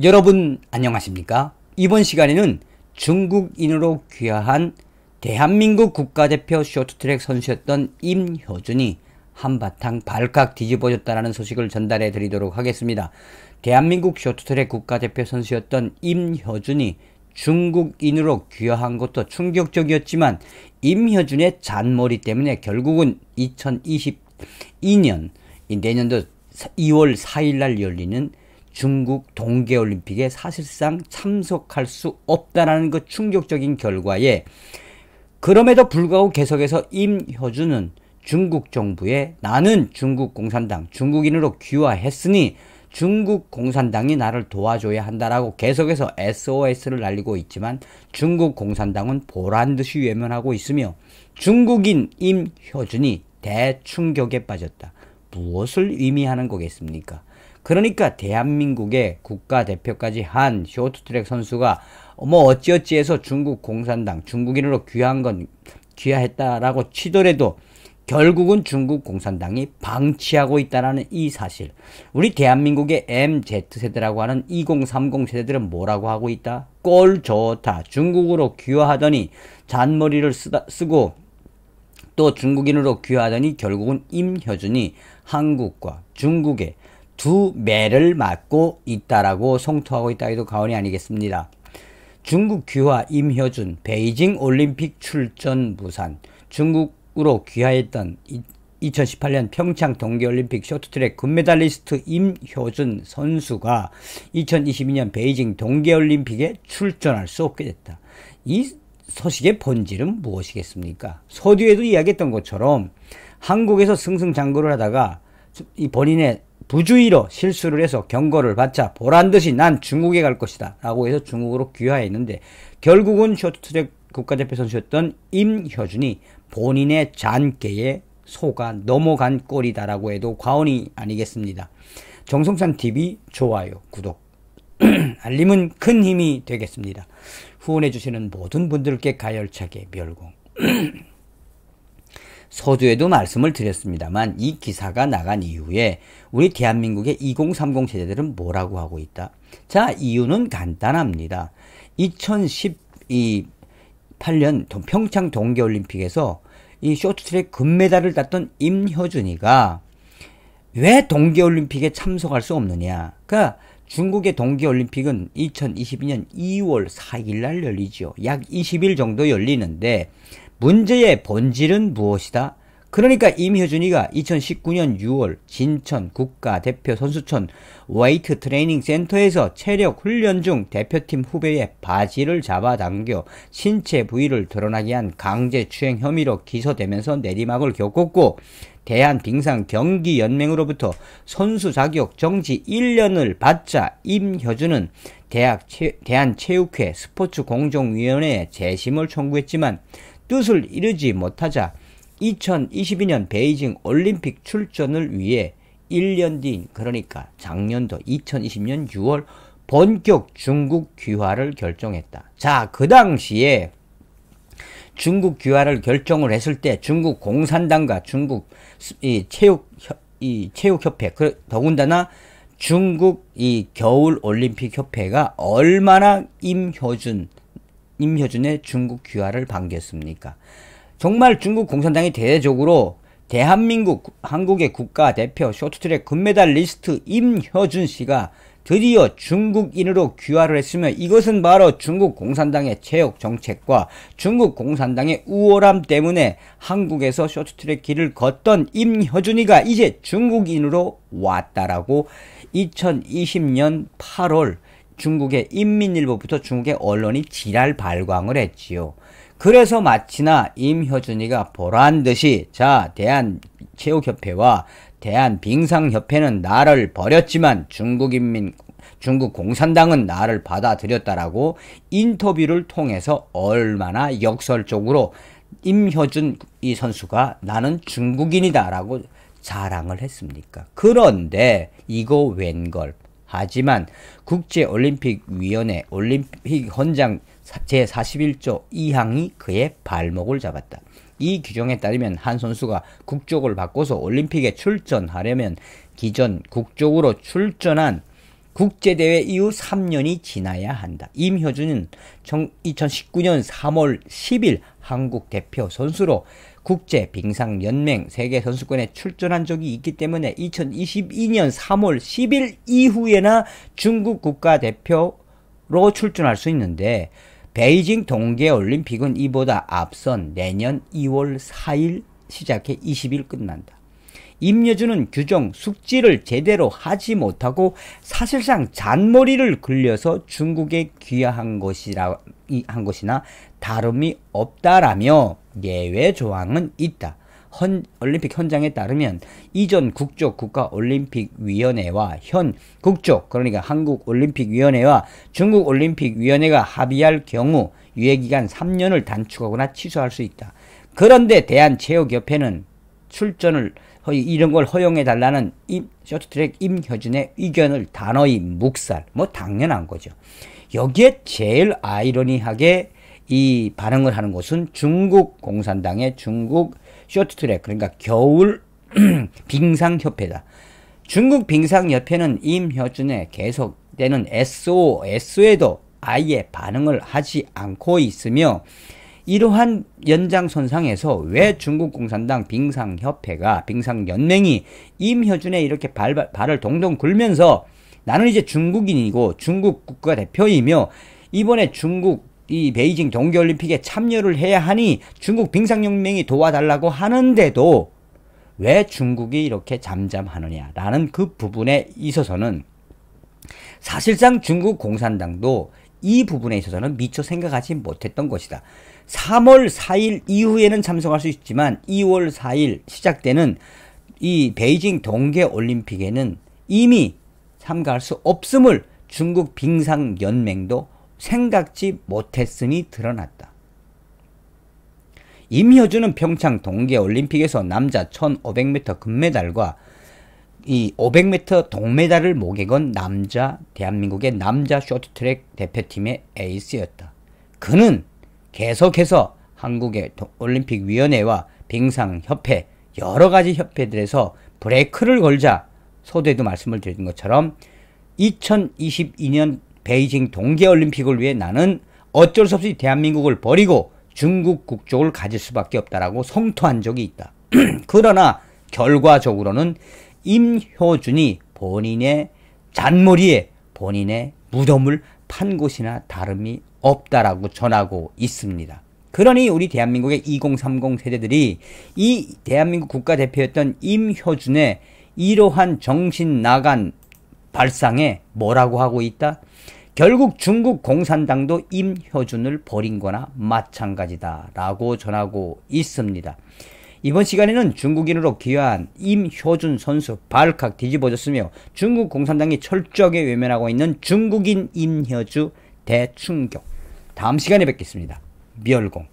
여러분 안녕하십니까? 이번 시간에는 중국인으로 귀화한 대한민국 국가대표 쇼트트랙 선수였던 임효준이 한바탕 발칵 뒤집어졌다는 소식을 전달해 드리도록 하겠습니다. 대한민국 쇼트트랙 국가대표 선수였던 임효준이 중국인으로 귀화한 것도 충격적이었지만 임효준의 잔머리 때문에 결국은 2022년 내년도 2월 4일날 열리는 중국 동계올림픽에 사실상 참석할 수 없다라는 그 충격적인 결과에 그럼에도 불구하고 계속해서 임효준은 중국 정부에 나는 중국 공산당 중국인으로 귀화했으니 중국 공산당이 나를 도와줘야 한다라고 계속해서 SOS를 날리고 있지만 중국 공산당은 보란듯이 외면하고 있으며 중국인 임효준이 대충격에 빠졌다. 무엇을 의미하는 거겠습니까? 그러니까 대한민국의 국가대표까지 한 쇼트트랙 선수가 어찌어찌해서 중국 공산당 중국인으로 귀화했다라고 치더라도 결국은 중국 공산당이 방치하고 있다는 이 사실. 우리 대한민국의 MZ세대라고 하는 2030 세대들은 뭐라고 하고 있다? 꼴 좋다. 중국으로 귀화하더니 잔머리를 쓰고 또 중국인으로 귀화하더니 결국은 임효준이 한국과 중국의 두 매를 맞고 있다라고 성토하고 있다 해도 과언이 아니겠습니다. 중국 귀화 임효준 베이징 올림픽 출전 무산. 중국으로 귀화했던 2018년 평창 동계올림픽 쇼트트랙 금메달리스트 임효준 선수가 2022년 베이징 동계올림픽에 출전할 수 없게 됐다. 이 소식의 본질은 무엇이겠습니까? 서두에도 이야기했던 것처럼 한국에서 승승장구를 하다가 이 본인의 부주의로 실수를 해서 경고를 받자 보란듯이 난 중국에 갈 것이다 라고 해서 중국으로 귀화했는데 결국은 쇼트트랙 국가대표 선수였던 임효준이 본인의 잔꾀에 속아 넘어간 꼴이다라고 해도 과언이 아니겠습니다. 정성찬TV 좋아요, 구독, 알림은 큰 힘이 되겠습니다. 후원해주시는 모든 분들께 가열차게 멸공. 서두에도 말씀을 드렸습니다만 이 기사가 나간 이후에 우리 대한민국의 2030 세대들은 뭐라고 하고 있다? 자, 이유는 간단합니다. 2018년 평창 동계올림픽에서 이 쇼트트랙 금메달을 땄던 임효준이가 왜 동계올림픽에 참석할 수 없느냐? 그러니까 중국의 동계올림픽은 2022년 2월 4일 날 열리죠. 약 20일 정도 열리는데 문제의 본질은 무엇이다? 그러니까 임효준이가 2019년 6월 진천 국가대표 선수촌 웨이트 트레이닝 센터에서 체력 훈련 중 대표팀 후배의 바지를 잡아당겨 신체 부위를 드러나게 한 강제추행 혐의로 기소되면서 내리막을 겪었고 대한빙상경기연맹으로부터 선수 자격 정지 1년을 받자 임효준은 대한체육회 스포츠공정위원회에 재심을 청구했지만 뜻을 이루지 못하자 2022년 베이징 올림픽 출전을 위해 1년 뒤인 그러니까 작년도 2020년 6월 본격 중국 귀화를 결정했다. 자, 그 당시에 중국 귀화를 결정을 했을 때 중국 공산당과 중국 체육협회 더군다나 중국 이 겨울 올림픽 협회가 얼마나 임효준의 중국 귀화를 반겼습니까? 정말 중국 공산당이 대대적으로 대한민국 한국의 국가대표 쇼트트랙 금메달리스트 임효준 씨가 드디어 중국인으로 귀화를 했으며 이것은 바로 중국 공산당의 체육 정책과 중국 공산당의 우월함 때문에 한국에서 쇼트트랙 길을 걷던 임효준이가 이제 중국인으로 왔다라고 2020년 8월 중국의 인민일보부터 중국의 언론이 지랄 발광을 했지요. 그래서 마치나 임효준이가 보란듯이 자, 대한체육협회와 대한빙상협회는 나를 버렸지만 중국 공산당은 나를 받아들였다라고 인터뷰를 통해서 얼마나 역설적으로 임효준 이 선수가 나는 중국인이다 라고 자랑을 했습니까? 그런데 이거 웬걸. 하지만 국제올림픽위원회 올림픽 헌장 제41조 2항이 그의 발목을 잡았다. 이 규정에 따르면 한 선수가 국적을 바꿔서 올림픽에 출전하려면 기존 국적으로 출전한 국제대회 이후 3년이 지나야 한다. 임효준은 2019년 3월 10일 한국 대표 선수로 국제빙상연맹 세계선수권에 출전한 적이 있기 때문에 2022년 3월 10일 이후에나 중국 국가대표로 출전할 수 있는데 베이징 동계올림픽은 이보다 앞선 내년 2월 4일 시작해 20일 끝난다. 임효준은 규정 숙지를 제대로 하지 못하고 사실상 잔머리를 굴려서 중국에 귀화한 것이나 다름이 없다라며 예외 조항은 있다. 올림픽 현장에 따르면 이전 국적 국가올림픽위원회와 현 국적 그러니까 한국올림픽위원회와 중국올림픽위원회가 합의할 경우 유예기간 3년을 단축하거나 취소할 수 있다. 그런데 대한체육협회는 출전을 이런 걸 허용해달라는 쇼트트랙 임효준의 의견을 단호히 묵살. 뭐 당연한 거죠. 여기에 제일 아이러니하게 이 반응을 하는 곳은 중국 공산당의 중국 쇼트트랙 그러니까 겨울 빙상협회다. 중국 빙상협회는 임효준의 계속되는 SOS에도 아예 반응을 하지 않고 있으며 이러한 연장선상에서 왜 중국 공산당 빙상협회가 빙상연맹이 임효준의 이렇게 발을 동동 굴면서 나는 이제 중국인이고 중국 국가대표이며 이번에 중국 이 베이징 동계올림픽에 참여를 해야 하니 중국 빙상연맹이 도와달라고 하는데도 왜 중국이 이렇게 잠잠하느냐라는 그 부분에 있어서는 사실상 중국 공산당도 이 부분에 있어서는 미처 생각하지 못했던 것이다. 3월 4일 이후에는 참석할 수 있지만 2월 4일 시작되는 이 베이징 동계올림픽에는 이미 참가할 수 없음을 중국 빙상연맹도 생각지 못했음이 드러났다. 임효준은 평창 동계올림픽에서 남자 1500m 금메달과 이 500m 동메달을 목에 건 대한민국의 남자 쇼트트랙 대표팀의 에이스였다. 그는 계속해서 한국의 올림픽위원회와 빙상협회 여러가지 협회들에서 브레이크를 걸자 서두에도 말씀을 드린 것처럼 2022년 베이징 동계올림픽을 위해 나는 어쩔 수 없이 대한민국을 버리고 중국 국적을 가질 수밖에 없다라고 성토한 적이 있다. 그러나 결과적으로는 임효준이 본인의 잔머리에 본인의 무덤을 판 것이나 다름이 없다라고 전하고 있습니다. 그러니 우리 대한민국의 2030 세대들이 이 대한민국 국가대표였던 임효준의 이러한 정신 나간 발상에 뭐라고 하고 있다? 결국 중국 공산당도 임효준을 버린 거나 마찬가지다 라고 전하고 있습니다. 이번 시간에는 중국인으로 귀화한 임효준 선수 발칵 뒤집어졌으며 중국 공산당이 철저하게 외면하고 있는 중국인 임효준 대충격. 다음 시간에 뵙겠습니다. 미열공.